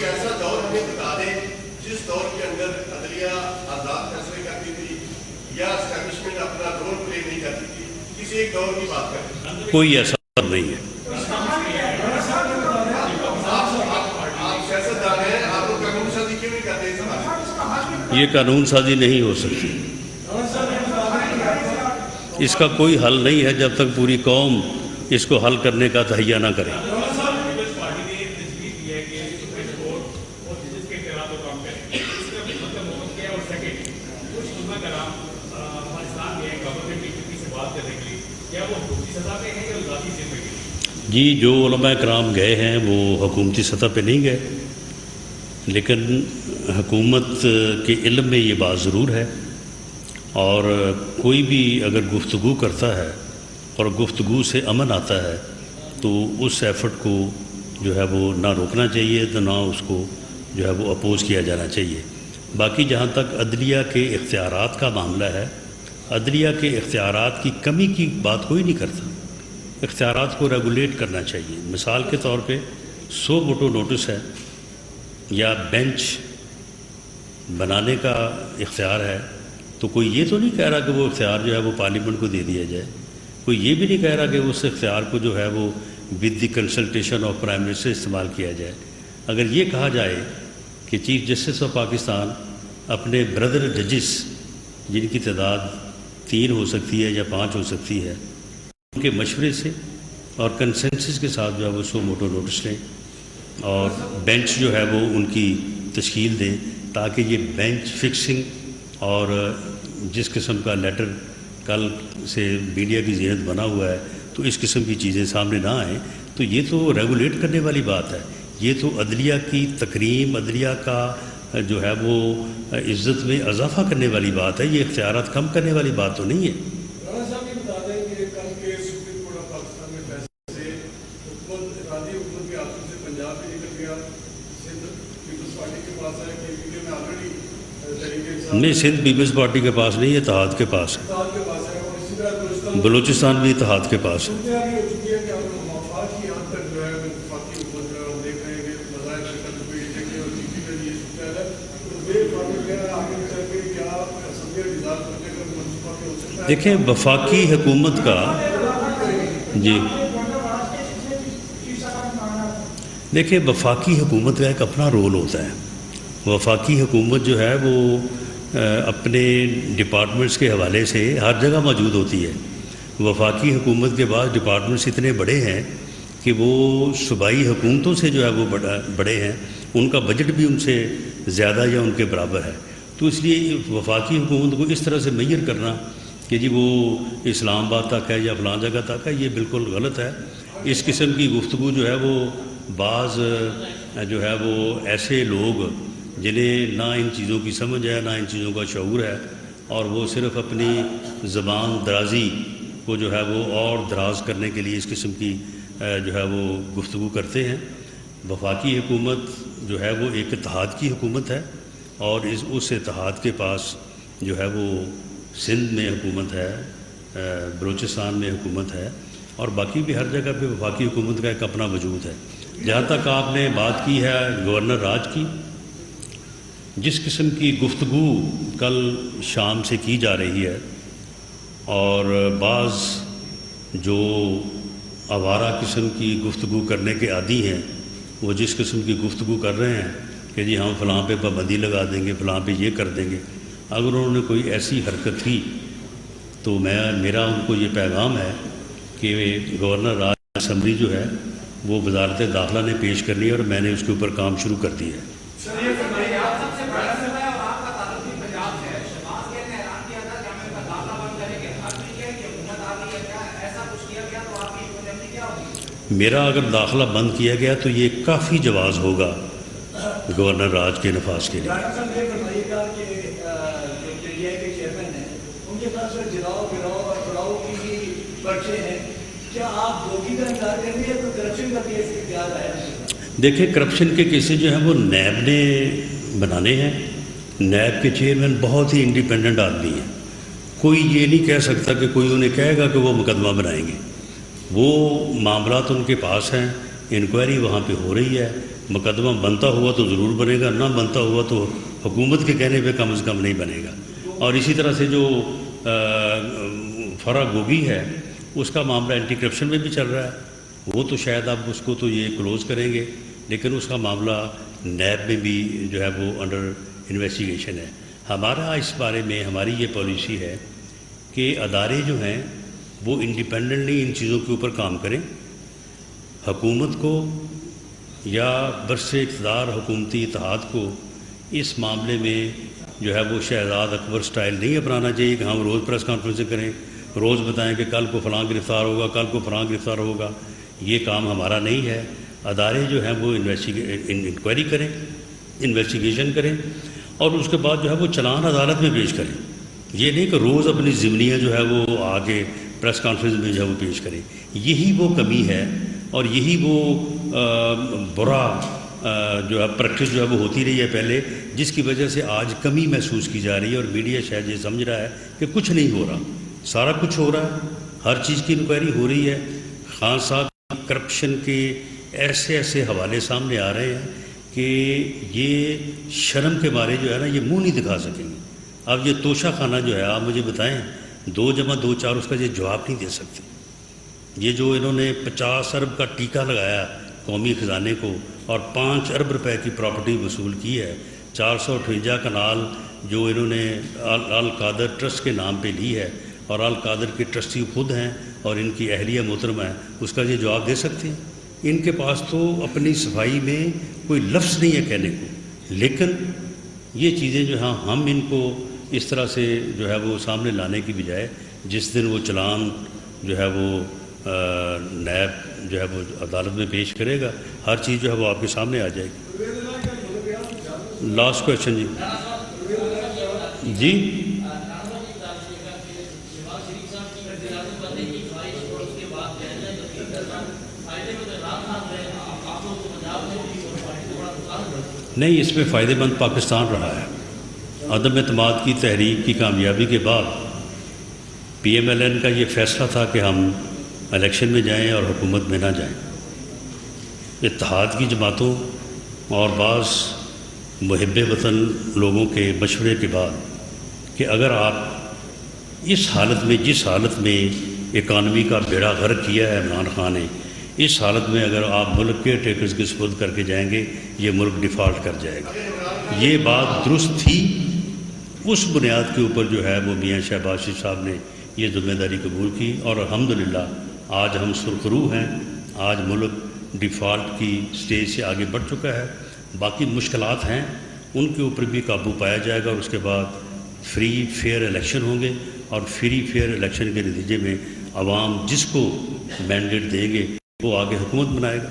کوئی ایسا دور ہمیں بتا دیں جس دور کے اندر عدلیہ آزاد فیصلے کرتی تھی یا اسٹیبلشمنٹ اپنا رول پلے نہیں کرتی تھی، کسی ایک دور کی بات کریں. کوئی ایسا نہیں ہے. آپ سیاستدان ہیں، آپ لوگ قانون سازی کیوں نہیں کرتے اس بارے میں؟ یہ قانون سازی نہیں ہو سکتی. اس کا کوئی حل نہیں ہے جب تک پوری قوم اس کو حل کرنے کا تہیہ نہ کرے. جی جو علماء کرام گئے ہیں وہ حکومتی سطح پہ نہیں گئے، لیکن حکومت کے علم میں یہ بات ضرور ہے، اور کوئی بھی اگر گفتگو کرتا ہے اور گفتگو سے امن آتا ہے تو اس ایفرٹ کو جو ہے وہ نہ روکنا چاہیے تو نہ اس کو جو ہے وہ اپوز کیا جانا چاہیے. باقی جہاں تک عدلیہ کے اختیارات کا معاملہ ہے، عدلیہ کے اختیارات کی کمی کی بات کوئی نہیں کرتا. اختیارات کو ریگولیٹ کرنا چاہیے. مثال کے طور پہ 100 ووٹو نوٹس ہے یا بینچ بنانے کا اختیار ہے، تو کوئی یہ تو نہیں کہہ رہا کہ وہ اختیار جو ہے وہ پارلیمنٹ کو دے دیا جائے. کوئی یہ بھی نہیں کہہ رہا کہ اس اختیار کو جو ہے وہ with the consultation of prime minister استعمال کیا جائے. اگر یہ کہا جائے کہ چیف جسٹس آف پاکستان اپنے بردر ججز جن کی تعداد 3 ہو سکتی ہے یا 5 ہو سکتی ہے، ان کے مشورے سے اور کنسنسس کے ساتھ جو ہے وہ 100 ووٹو نوٹس لیں اور بینچ جو ہے وہ ان کی تشکیل دیں، تاکہ یہ بینچ فکسنگ اور جس قسم کا لیٹر کل سے میڈیا کی زینت بنا ہوا ہے تو اس قسم کی چیزیں سامنے نہ آئیں. تو یہ تو ریگولیٹ کرنے والی بات ہے. یہ تو عدلیہ کی تکریم، عدلیہ کا جو ہے وہ عزت میں اضافہ کرنے والی بات ہے. یہ اختیارات کم کرنے والی بات تو نہیں ہے. نہیں، سندھ پیپلز پارٹی کے پاس نہیں، اتحاد کے پاس ہے. بلوچستان بھی اتحاد کے پاس ہے. دیکھیں وفاقی حکومت کا دیکھیں وفاقی حکومت کا ایک اپنا رول ہوتا ہے. وفاقی حکومت جو ہے وہ اپنے ڈپارٹمنٹس کے حوالے سے ہر جگہ موجود ہوتی ہے. وفاقی حکومت کے بعد ڈپارٹمنٹس اتنے بڑے ہیں کہ وہ صوبائی حکومتوں سے جو ہے وہ بڑے ہیں، ان کا بجٹ بھی ان سے زیادہ یا ان کے برابر ہے. تو اس لیے وفاقی حکومت کو اس طرح سے میئر کرنا کہ جی وہ اسلام آباد تک ہے یا فلاں جگہ تک ہے، یہ بالکل غلط ہے. اس قسم کی گفتگو جو ہے وہ بعض جو ہے وہ ایسے لوگ جنہیں نہ ان چیزوں کی سمجھ ہے نہ ان چیزوں کا شعور ہے، اور وہ صرف اپنی زبان درازی کو جو ہے وہ اور دراز کرنے کے لیے اس قسم کی جو ہے وہ گفتگو کرتے ہیں. وفاقی حکومت جو ہے وہ ایک اتحاد کی حکومت ہے، اور اس اتحاد کے پاس جو ہے وہ سندھ میں حکومت ہے، بلوچستان میں حکومت ہے، اور باقی بھی ہر جگہ پہ وفاقی حکومت کا ایک اپنا وجود ہے. جہاں تک آپ نے بات کی ہے گورنر راج کی، جس قسم کی گفتگو کل شام سے کی جا رہی ہے، اور بعض جو آوارہ قسم کی گفتگو کرنے کے عادی ہیں وہ جس قسم کی گفتگو کر رہے ہیں کہ جی ہم فلاں پہ پابندی لگا دیں گے، فلاں پہ یہ کر دیں گے. اگر انہوں نے کوئی ایسی حرکت کی تو میرا ان کو یہ پیغام ہے کہ گورنر راج اسمبلی جو ہے وہ وزارت داخلہ نے پیش کرنی ہے، اور میں نے اس کے اوپر کام شروع کر دیا ہے. میرا اگر داخلہ بند کیا گیا تو یہ کافی جواز ہوگا گورنر راج کے نفاذ کے لیے. دیکھیں کرپشن کے کیسز جو ہیں وہ نیب نے بنانے ہیں. نیب کے چیئرمین بہت ہی انڈیپینڈنٹ آدمی ہیں. کوئی یہ نہیں کہہ سکتا کہ کوئی انہیں کہے گا کہ وہ مقدمہ بنائیں گے. وہ معاملات ان کے پاس ہیں، انکوائری وہاں پہ ہو رہی ہے. مقدمہ بنتا ہوا تو ضرور بنے گا, نہ بنتا ہوا تو حکومت کے کہنے پہ کم از کم نہیں بنے گا. اور اسی طرح سے جو فرا گوبھی ہے اس کا معاملہ اینٹی کرپشن میں بھی چل رہا ہے. وہ تو شاید اب اس کو تو یہ کلوز کریں گے, لیکن اس کا معاملہ نیب میں بھی جو ہے وہ انڈر انویسٹیگیشن ہے. ہمارا اس بارے میں ہماری یہ پالیسی ہے کہ ادارے جو ہیں وہ انڈیپینڈنٹلی ان چیزوں کے اوپر کام کریں. حکومت کو یا برس اقتدار حکومتی اتحاد کو اس معاملے میں جو ہے وہ شہزاد اکبر سٹائل نہیں اپنانا چاہیے کہ ہم روز پریس کانفرنسیں کریں, روز بتائیں کہ کل کو فلاں گرفتار ہوگا, کل کو فلاں گرفتار ہوگا. یہ کام ہمارا نہیں ہے. ادارے جو ہیں وہ انکوائری کریں, انویسٹیگیشن کریں, اور اس کے بعد جو ہے وہ چلان عدالت میں پیش کریں. یہ نہیں کہ روز اپنی ضمنیاں جو ہے وہ آگے پریس کانفرنس میں جو ہے وہ پیش کریں. یہی وہ کمی ہے اور یہی وہ برا جو ہے پریکٹس جو ہے وہ ہوتی رہی ہے پہلے, جس کی وجہ سے آج کمی محسوس کی جا رہی ہے. اور میڈیا شاید یہ سمجھ رہا ہے کہ کچھ نہیں ہو رہا. سارا کچھ ہو رہا ہے, ہر چیز کی انکوائری ہو رہی ہے. خان صاحب کرپشن کے ایسے ایسے حوالے سامنے آ رہے ہیں کہ یہ شرم کے مارے جو ہے نا یہ منہ نہیں دکھا سکیں گے. اب یہ توشہ خانہ جو ہے آپ مجھے بتائیں 2 × 2 = 4 اس کا یہ جواب نہیں دے سکتے. یہ جو انہوں نے 50 ارب کا ٹیکہ لگایا قومی خزانے کو اور 5 ارب روپے کی پراپرٹی وصول کی ہے, 458 کنال جو انہوں نے القادر ٹرسٹ کے نام پہ لی ہے, اور القادر کے ٹرسٹی خود ہیں اور ان کی اہلیہ محترمہ ہے, اس کا یہ جواب دے سکتے ہیں؟ ان کے پاس تو اپنی صفائی میں کوئی لفظ نہیں ہے کہنے کو. لیکن یہ چیزیں جو ہیں ہم ان کو اس طرح سے جو ہے وہ سامنے لانے کی بجائے, جس دن وہ چلان جو ہے وہ نیب جو ہے وہ عدالت میں پیش کرے گا, ہر چیز جو ہے وہ آپ کے سامنے آ جائے گی. لاسٹ کویشچن جی. نہیں, اس میں فائدہ مند پاکستان رہا ہے. عدم اعتماد کی تحریک کی کامیابی کے بعد پی ایم ایل این کا یہ فیصلہ تھا کہ ہم الیکشن میں جائیں اور حکومت میں نہ جائیں. اتحاد کی جماعتوں اور بعض محب وطن لوگوں کے مشورے کے بعد کہ اگر آپ اس حالت میں, جس حالت میں اکانومی کا بیڑا غرق کیا ہے عمران خان نے, اس حالت میں اگر آپ ملک کے ٹیکرز کے سپرد کر کے جائیں گے یہ ملک ڈیفالٹ کر جائے گا. یہ بات درست تھی. اس بنیاد کے اوپر جو ہے وہ میاں شہباز شریف صاحب نے یہ ذمہ داری قبول کی, اور الحمدللہ آج ہم سرخرو ہیں. آج ملک ڈیفالٹ کی سٹیج سے آگے بڑھ چکا ہے. باقی مشکلات ہیں, ان کے اوپر بھی قابو پایا جائے گا, اور اس کے بعد فری فیئر الیکشن ہوں گے, اور فری فیئر الیکشن کے نتیجے میں عوام جس کو مینڈیٹ دیں گے وہ آگے حکومت بنائے گا.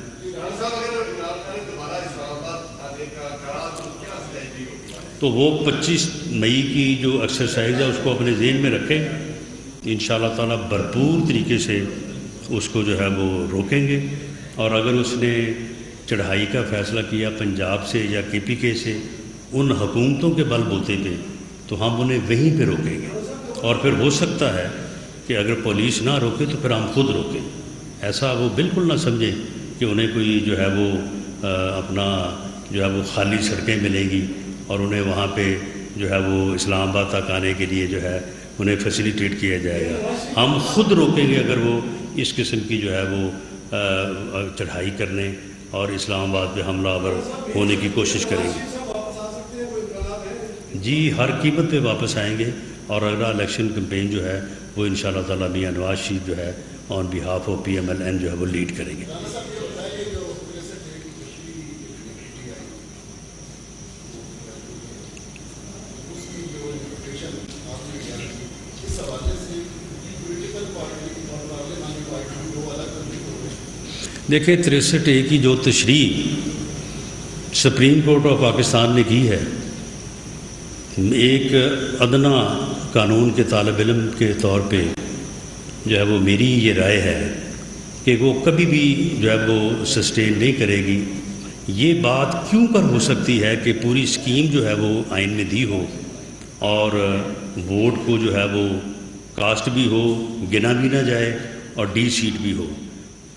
تو وہ 25 مئی کی جو ایکسرسائز ہے اس کو اپنے ذہن میں رکھیں. انشاءاللہ تعالیٰ بھرپور طریقے سے اس کو جو ہے وہ روکیں گے. اور اگر اس نے چڑھائی کا فیصلہ کیا پنجاب سے یا کے پی کے سے ان حکومتوں کے بل بوتے پہ, تو ہم انہیں وہیں پہ روکیں گے. اور پھر ہو سکتا ہے کہ اگر پولیس نہ روکے تو پھر ہم خود روکیں. ایسا وہ بالکل نہ سمجھیں کہ انہیں کوئی جو ہے وہ اپنا جو ہے وہ خالی سڑکیں ملیں گی اور انہیں وہاں پہ جو ہے وہ اسلام آباد تک آنے کے لیے جو ہے انہیں فیسیلیٹیٹ کیا جائے گا. ہم خود روکیں گے اگر وہ اس قسم کی جو ہے وہ چڑھائی کرنے اور اسلام آباد پہ حملہ آور ہونے کی کوشش کریں گے. جی, ہر قیمت پہ واپس آئیں گے. اور اگلا الیکشن کمپین جو ہے وہ انشاءاللہ تعالیٰ میاں نواز شریف جو ہے on behalf of P M L N جو ہے وہ لیڈ کریں گے. دیکھیں 63A کی جو تشریح سپریم کورٹ آف پاکستان نے کی ہے, ایک ادنا قانون کے طالب علم کے طور پہ جو ہے وہ میری یہ رائے ہے کہ وہ کبھی بھی جو ہے وہ سسٹین نہیں کرے گی. یہ بات کیوں کر ہو سکتی ہے کہ پوری اسکیم جو ہے وہ آئین میں دی ہو اور ووٹ کو جو ہے وہ کاسٹ بھی ہو, گنا بھی نہ جائے, اور ڈی سیٹ بھی ہو.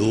2